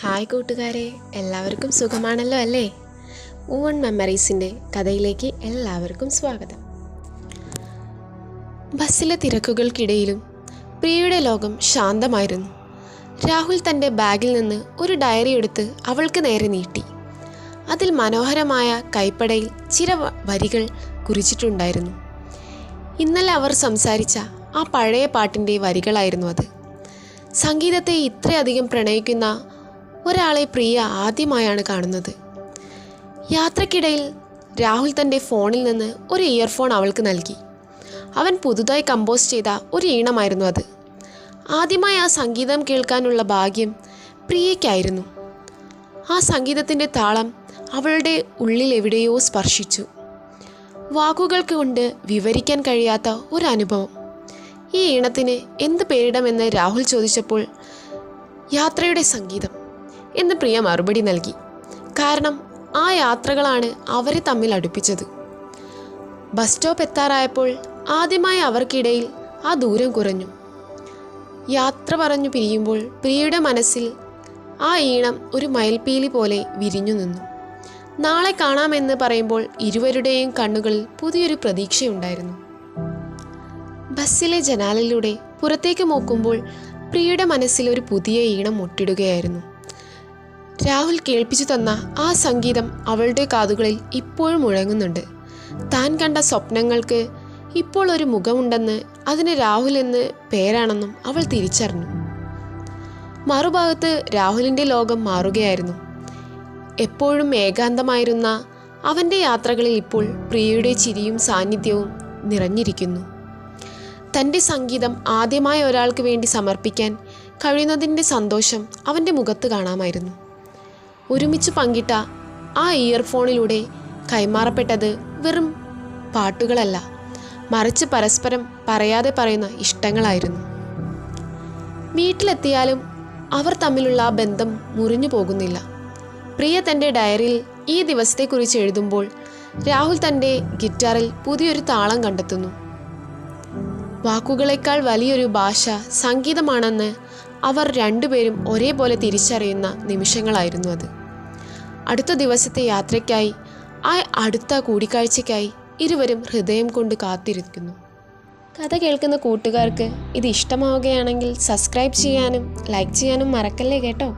Hi കൂട്ടുകാരെ, എല്ലാവർക്കും സുഖമാണല്ലോ അല്ലേ? മൂവ് ഓൺ മെമ്മറീസിൻ്റെ കഥയിലേക്ക് എല്ലാവർക്കും സ്വാഗതം. ബസ്സിലെ തിരക്കുകൾക്കിടയിലും പ്രിയയുടെ ലോകം ശാന്തമായിരുന്നു. രാഹുൽ തൻ്റെ ബാഗിൽ നിന്ന് ഒരു ഡയറി എടുത്ത് അവൾക്ക് നേരെ നീട്ടി. അതിൽ മനോഹരമായ കൈപ്പടയിൽ ചില വരികൾ കുറിച്ചിട്ടുണ്ടായിരുന്നു. ഇന്നലെ അവർ സംസാരിച്ച ആ പഴയ പാട്ടിൻ്റെ വരികളായിരുന്നു അത്. സംഗീതത്തെ ഇത്രയധികം പ്രണയിക്കുന്ന ഒരാളെ പ്രിയ ആദ്യമായാണ് കാണുന്നത്. യാത്രക്കിടയിൽ രാഹുൽ തൻ്റെ ഫോണിൽ നിന്ന് ഒരു ഇയർഫോൺ അവൾക്ക് നൽകി. അവൻ പുതുതായി കമ്പോസ് ചെയ്ത ഒരു ഈണമായിരുന്നു അത്. ആദ്യമായി ആ സംഗീതം കേൾക്കാനുള്ള ഭാഗ്യം പ്രിയയ്ക്കായിരുന്നു. ആ സംഗീതത്തിൻ്റെ താളം അവളുടെ ഉള്ളിൽ എവിടെയോ സ്പർശിച്ചു. വാക്കുകൾക്ക് കൊണ്ട് വിവരിക്കാൻ കഴിയാത്ത ഒരനുഭവം. ഈ ഈണത്തിന് എന്ത് പേരിടമെന്ന് രാഹുൽ ചോദിച്ചപ്പോൾ യാത്രയുടെ സംഗീതം എന്ന് പ്രിയ മറുപടി നൽകി. കാരണം ആ യാത്രകളാണ് അവരെ തമ്മിൽ അടുപ്പിച്ചത്. ബസ് സ്റ്റോപ്പ് എത്താറായപ്പോൾ ആദ്യമായി അവർക്കിടയിൽ ആ ദൂരം കുറഞ്ഞു. യാത്ര പറഞ്ഞു പിരിയുമ്പോൾ പ്രിയയുടെ മനസ്സിൽ ആ ഈണം ഒരു മയിൽപ്പീലി പോലെ വിരിഞ്ഞു നിന്നു. നാളെ കാണാമെന്ന് പറയുമ്പോൾ ഇരുവരുടെയും കണ്ണുകളിൽ പുതിയൊരു പ്രതീക്ഷയുണ്ടായിരുന്നു. ബസ്സിലെ ജനാലിലൂടെ പുറത്തേക്ക് നോക്കുമ്പോൾ പ്രിയയുടെ മനസ്സിൽ ഒരു പുതിയ ഈണം മുട്ടിടുകയായിരുന്നു. രാഹുൽ കേൾപ്പിച്ചു തന്ന ആ സംഗീതം അവളുടെ കാതുകളിൽ ഇപ്പോഴും മുഴങ്ങുന്നുണ്ട്. താൻ കണ്ട സ്വപ്നങ്ങൾക്ക് ഇപ്പോൾ ഒരു മുഖമുണ്ടെന്ന്, അതിന് രാഹുൽ എന്ന് പേരാണെന്നും അവൾ തിരിച്ചറിഞ്ഞു. മറുഭാഗത്ത് രാഹുലിൻ്റെ ലോകം മാറുകയായിരുന്നു. എപ്പോഴും ഏകാന്തമായിരുന്ന അവൻ്റെ യാത്രകളിൽ ഇപ്പോൾ പ്രിയയുടെ ചിരിയും സാന്നിധ്യവും നിറഞ്ഞിരിക്കുന്നു. തൻ്റെ സംഗീതം ആദ്യമായി ഒരാൾക്ക് വേണ്ടി സമർപ്പിക്കാൻ കഴിയുന്നതിൻ്റെ സന്തോഷം അവൻ്റെ മുഖത്ത് കാണാമായിരുന്നു. ഒരുമിച്ച് പങ്കിട്ട ആ ഇയർഫോണിലൂടെ കൈമാറപ്പെട്ടത് വെറും പാട്ടുകളല്ല, മറിച്ച് പരസ്പരം പറയാതെ പറയുന്ന ഇഷ്ടങ്ങളായിരുന്നു. വീട്ടിലെത്തിയാലും അവർ തമ്മിലുള്ള ആ ബന്ധം മുറിഞ്ഞു പോകുന്നില്ല. പ്രിയ തൻ്റെ ഡയറിയിൽ ഈ ദിവസത്തെക്കുറിച്ച് എഴുതുമ്പോൾ രാഹുൽ തൻ്റെ ഗിറ്റാറിൽ പുതിയൊരു താളം കണ്ടെത്തുന്നു. വാക്കുകളേക്കാൾ വലിയൊരു ഭാഷ സംഗീതമാണെന്ന് അവർ രണ്ടുപേരും ഒരേപോലെ തിരിച്ചറിയുന്ന നിമിഷങ്ങളായിരുന്നു അത്. അടുത്ത ദിവസത്തെ യാത്രയ്ക്കായി, ആ അടുത്ത കൂടിക്കാഴ്ചയ്ക്കായി ഇരുവരും ഹൃദയം കൊണ്ട് കാത്തിരിക്കുന്നു. കഥ കേൾക്കുന്ന കൂട്ടുകാർക്ക് ഇത് ഇഷ്ടമാവുകയാണെങ്കിൽ സബ്സ്ക്രൈബ് ചെയ്യാനും ലൈക്ക് ചെയ്യാനും മറക്കല്ലേ കേട്ടോ.